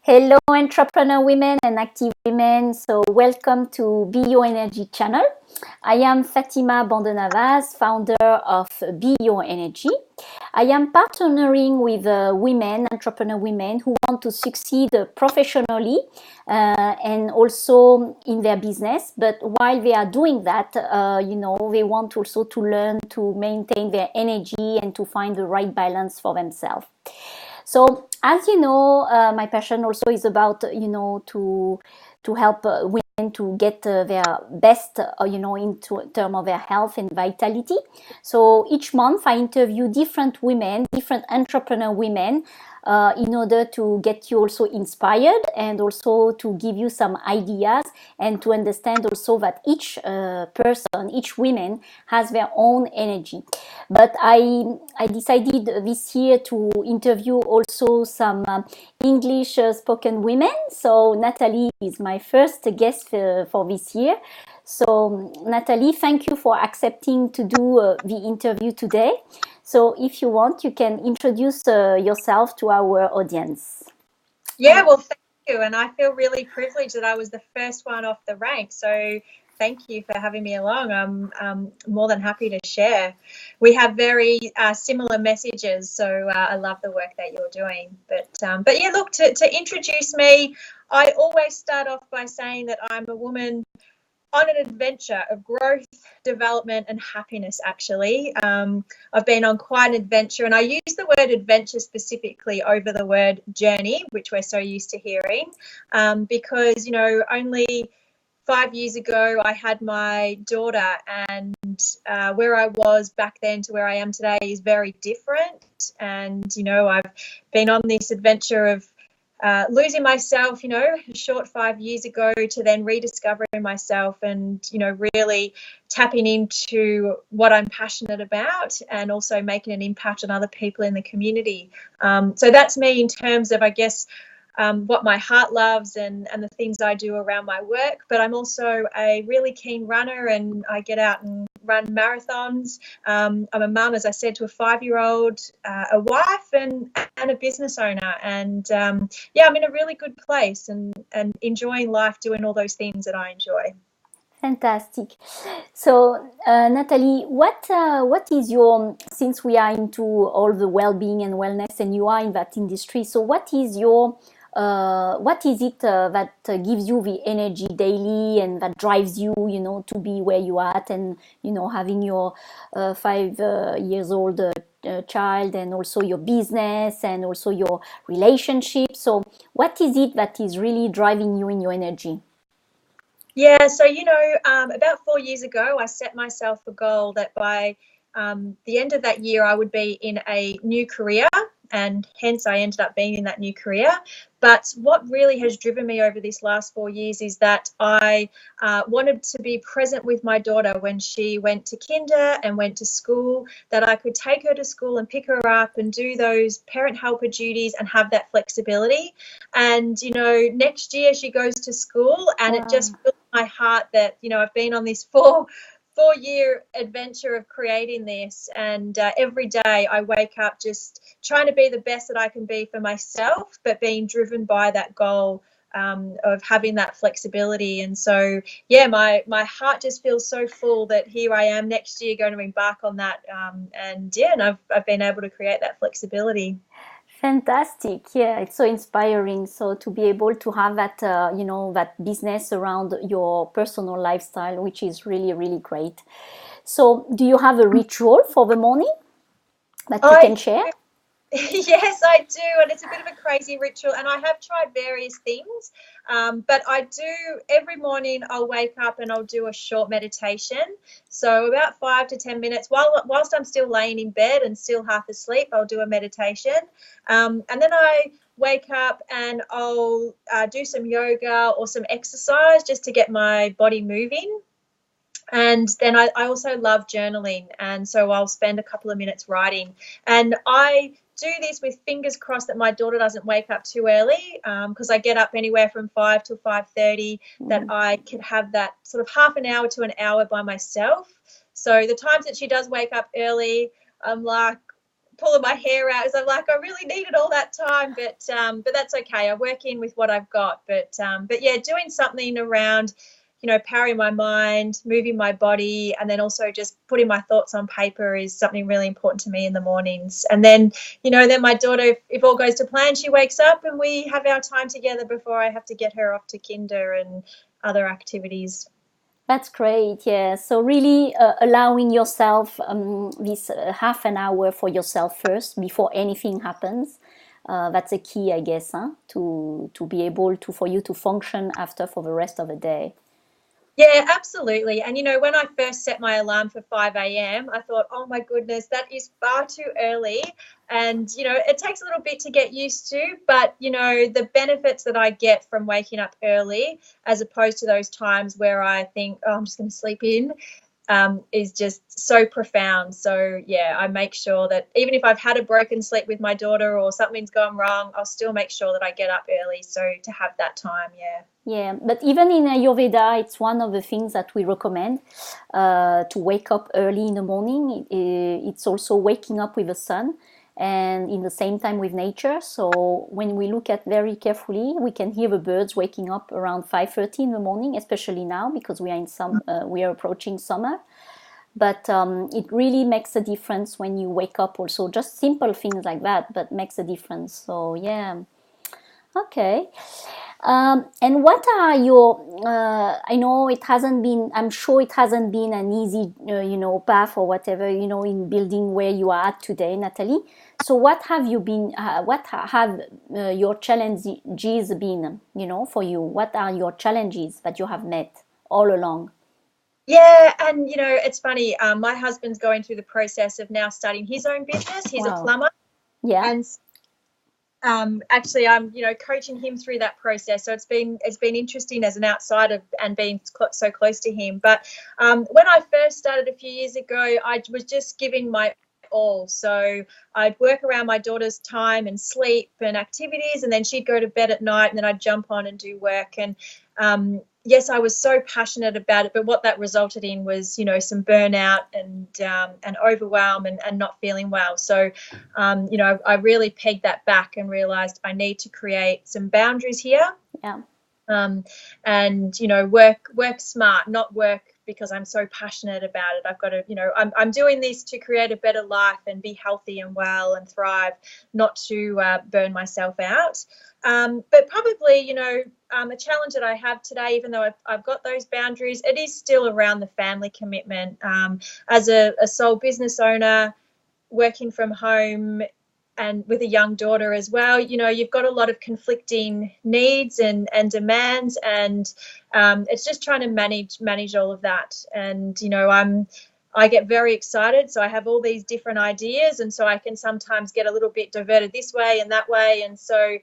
Hello, entrepreneur women and active women. So, welcome to Be Your Energy channel. I am Fatima Bandenavas, founder of Be Your Energy. I am partnering with women, entrepreneur women who want to succeed professionally and also in their business. But while they are doing that, they want also to learn to maintain their energy and to find the right balance for themselves. So, as you know, my passion also is about to help women to get their best, in terms of their health and vitality. So each month I interview different women, different entrepreneur women, in order to get you also inspired and also to give you some ideas and to understand also that each person, each woman has their own energy. But I decided this year to interview also some English spoken women. So Natalie is my first guest for this year. So Natalie, thank you for accepting to do the interview today. So if you want, you can introduce yourself to our audience. Yeah, well, thank you. And I feel really privileged that I was the first one off the rank. So thank you for having me along. I'm more than happy to share. We have very similar messages, so I love the work that you're doing. But yeah, look, to introduce me, I always start off by saying that I'm a woman on an adventure of growth, development, and happiness, actually. I've been on quite an adventure, and I use the word adventure specifically over the word journey, which we're so used to hearing, because, only 5 years ago, I had my daughter, and where I was back then to where I am today is very different. And, I've been on this adventure of losing myself, a short 5 years ago, to then rediscovering myself and, really tapping into what I'm passionate about and also making an impact on other people in the community. So that's me in terms of, I guess, what my heart loves and the things I do around my work. But I'm also a really keen runner, and I get out and run marathons. I'm a mum, as I said, to a 5-year-old, a wife, and a business owner. And I'm in a really good place and enjoying life, doing all those things that I enjoy. Fantastic. So, Natalie, what is your, since we are into all the well-being and wellness, and you are in that industry, so what is it that gives you the energy daily and that drives you, to be where you are at, and having your 5 years old child, and also your business and also your relationship. So, what is it that is really driving you in your energy? Yeah, so, about 4 years ago, I set myself a goal that by the end of that year, I would be in a new career, and hence I ended up being in that new career. But what really has driven me over this last 4 years is that I wanted to be present with my daughter when she went to kinder and went to school, that I could take her to school and pick her up and do those parent helper duties and have that flexibility. And, next year she goes to school, and Wow. it just fills my heart that, I've been on this four-year adventure of creating this, and every day I wake up just trying to be the best that I can be for myself, but being driven by that goal of having that flexibility. And so, yeah, my heart just feels so full that here I am next year going to embark on that, and I've been able to create that flexibility. Fantastic. Yeah, it's so inspiring. So to be able to have that, that business around your personal lifestyle, which is really, really great. So do you have a ritual for the morning that you I can share? Yes, I do, and it's a bit of a crazy ritual, and I have tried various things, but I do every morning. I'll wake up and I'll do a short meditation, so about 5 to 10 minutes. Whilst I'm still laying in bed and still half asleep, I'll do a meditation, and then I wake up and I'll do some yoga or some exercise just to get my body moving. And then I also love journaling, and so I'll spend a couple of minutes writing. And I do this with fingers crossed that my daughter doesn't wake up too early, because I get up anywhere from 5 till 5:30, that I could have that sort of half an hour to an hour by myself. So the times that she does wake up early, I'm like, pulling my hair out as I'm like, I really needed all that time, but that's okay. I work in with what I've got. But yeah, doing something around, powering my mind, moving my body, and then also just putting my thoughts on paper is something really important to me in the mornings. And then, then my daughter, if all goes to plan, she wakes up and we have our time together before I have to get her off to kinder and other activities. That's great, yeah. So really allowing yourself this half an hour for yourself first before anything happens. That's a key, I guess, huh? To be able to for you to function after for the rest of the day. Yeah, absolutely. And, when I first set my alarm for 5 a.m., I thought, oh my goodness, that is far too early. And, it takes a little bit to get used to, but, the benefits that I get from waking up early as opposed to those times where I think, oh, I'm just going to sleep in, is just so profound. So, yeah, I make sure that even if I've had a broken sleep with my daughter or something's gone wrong, I'll still make sure that I get up early. So to have that time, yeah. Yeah, but even in Ayurveda, it's one of the things that we recommend to wake up early in the morning. It's also waking up with the sun and in the same time with nature. So when we look at very carefully, we can hear the birds waking up around 5:30 in the morning, especially now because we are approaching summer. But it really makes a difference when you wake up. Also, just simple things like that, but makes a difference. So yeah, okay. And what are your? I know it hasn't been. I'm sure it hasn't been an easy, path or whatever, in building where you are at today, Natalie. So, what have you been? What have your challenges been? For you, what are your challenges that you have met all along? Yeah, and it's funny. My husband's going through the process of now starting his own business. He's a Wow. plumber, Yeah. and actually, I'm coaching him through that process. So it's been interesting as an outsider and being so close to him. But when I first started a few years ago, I was just giving my all. So I'd work around my daughter's time and sleep and activities, and then she'd go to bed at night, and then I'd jump on and do work. And yes, I was so passionate about it, but what that resulted in was, some burnout and overwhelm and not feeling well. So, I really pegged that back and realized I need to create some boundaries here. Yeah. um, and work smart, not work because I'm so passionate about it. I've got to, I'm doing this to create a better life and be healthy and well and thrive, not to burn myself out. But probably, a challenge that I have today, even though I've got those boundaries, it is still around the family commitment. As a sole business owner, working from home and with a young daughter as well, you've got a lot of conflicting needs and demands, and it's just trying to manage all of that. And I get very excited, so I have all these different ideas, and so I can sometimes get a little bit diverted this way and that way. And so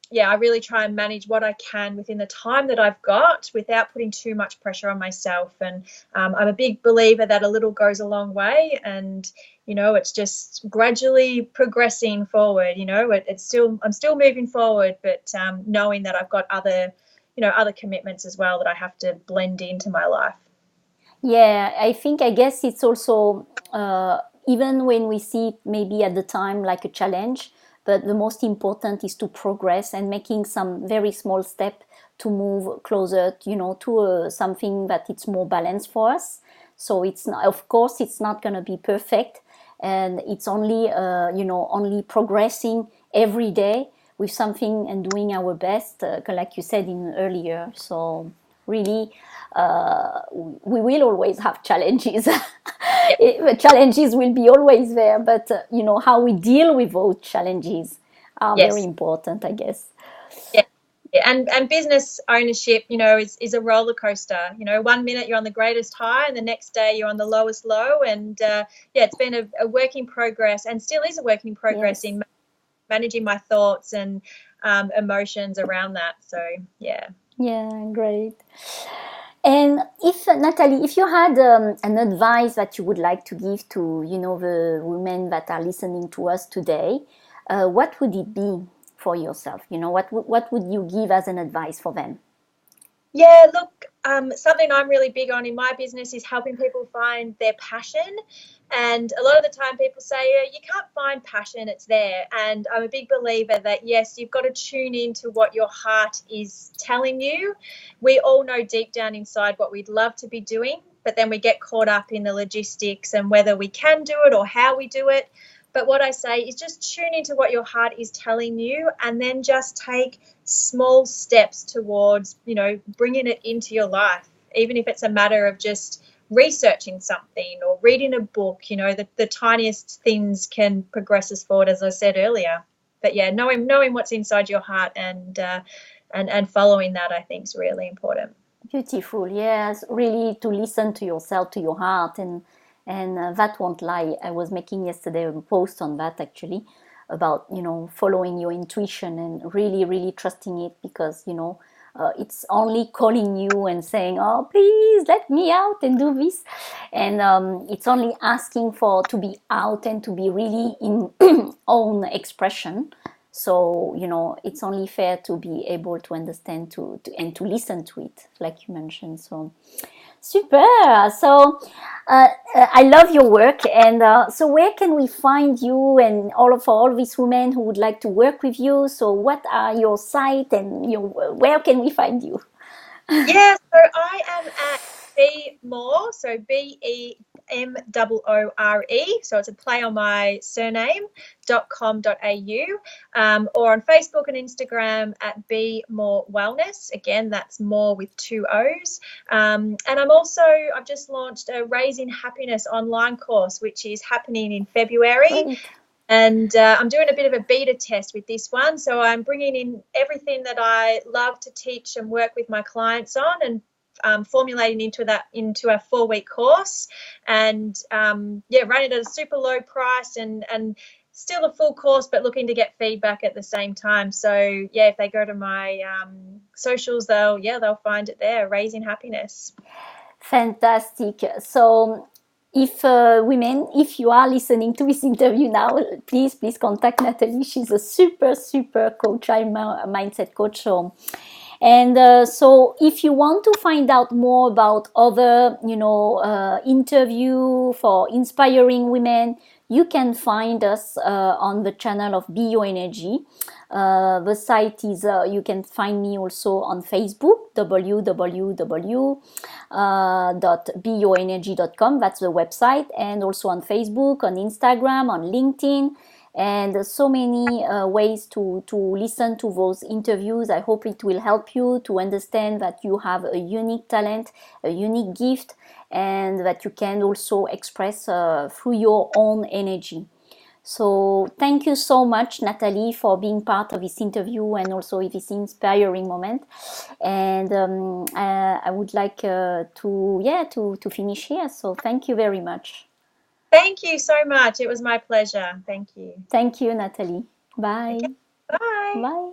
yeah, I really try and manage what I can within the time that I've got without putting too much pressure on myself. And I'm a big believer that a little goes a long way, and it's just gradually progressing forward. I'm still moving forward, but knowing that I've got other commitments as well that I have to blend into my life. Yeah, I guess it's also, even when we see it maybe at the time like a challenge, but the most important is to progress and making some very small step to move closer, to something that it's more balanced for us. So it's not, of course, it's not going to be perfect, and it's only, only progressing every day with something and doing our best, like you said in earlier. So really, we will always have challenges. Yeah. The challenges will be always there, but how we deal with those challenges are very Yes. important, I guess. Yeah. Yeah. And business ownership, is a roller coaster. 1 minute you're on the greatest high, and the next day you're on the lowest low. And yeah, it's been a work in progress, and still is a work in progress Yes. in managing my thoughts and emotions around that. So yeah. Yeah, great. And if Natalie, if you had an advice that you would like to give to the women that are listening to us today, what would it be for yourself? What would you give as an advice for them? Yeah, look, something I'm really big on in my business is helping people find their passion. And a lot of the time people say, you can't find passion, it's there. And I'm a big believer that, yes, you've got to tune into what your heart is telling you. We all know deep down inside what we'd love to be doing, but then we get caught up in the logistics and whether we can do it or how we do it. But what I say is just tune into what your heart is telling you, and then just take small steps towards, bringing it into your life, even if it's a matter of just researching something or reading a book. The tiniest things can progress us forward, as I said earlier. But yeah, knowing what's inside your heart and following that, I think, is really important. Beautiful, yes, really to listen to yourself, to your heart, and that won't lie. I was making yesterday a post on that actually about following your intuition and really really trusting it, because it's only calling you and saying, oh please let me out and do this, and it's only asking for to be out and to be really in own expression. So it's only fair to be able to understand and to listen to it, like you mentioned. So super. So I love your work, and so where can we find you and all these women who would like to work with you? So what are your site and where can we find you? Yeah, so I am at Be More, so BEMOORE, so it's a play on my surname.com.au, or on Facebook and Instagram at Be More Wellness. Again, that's more with 2 O's. And I've just launched a Raising Happiness online course, which is happening in February. Great. And I'm doing a bit of a beta test with this one. So I'm bringing in everything that I love to teach and work with my clients on, and formulating into a 4-week course, and running at a super low price, and still a full course, but looking to get feedback at the same time. So yeah, if they go to my socials, they'll find it there, Raising Happiness. Fantastic. So if women, if you are listening to this interview now, please contact Natalie. She's a super coach. I'm a mindset coach. So if you want to find out more about other interview for inspiring women, you can find us on the channel of Bioenergy. The site is, you can find me also on Facebook, www.bioenergy.com. That's the website, and also on Facebook, on Instagram, on LinkedIn, and so many ways to listen to those interviews. I hope it will help you to understand that you have a unique talent, a unique gift, and that you can also express through your own energy. So thank you so much, Natalie, for being part of this interview and also this inspiring moment. And I would like to finish here. So thank you very much. Thank you so much. It was my pleasure. Thank you. Thank you, Natalie. Bye. Okay. Bye. Bye.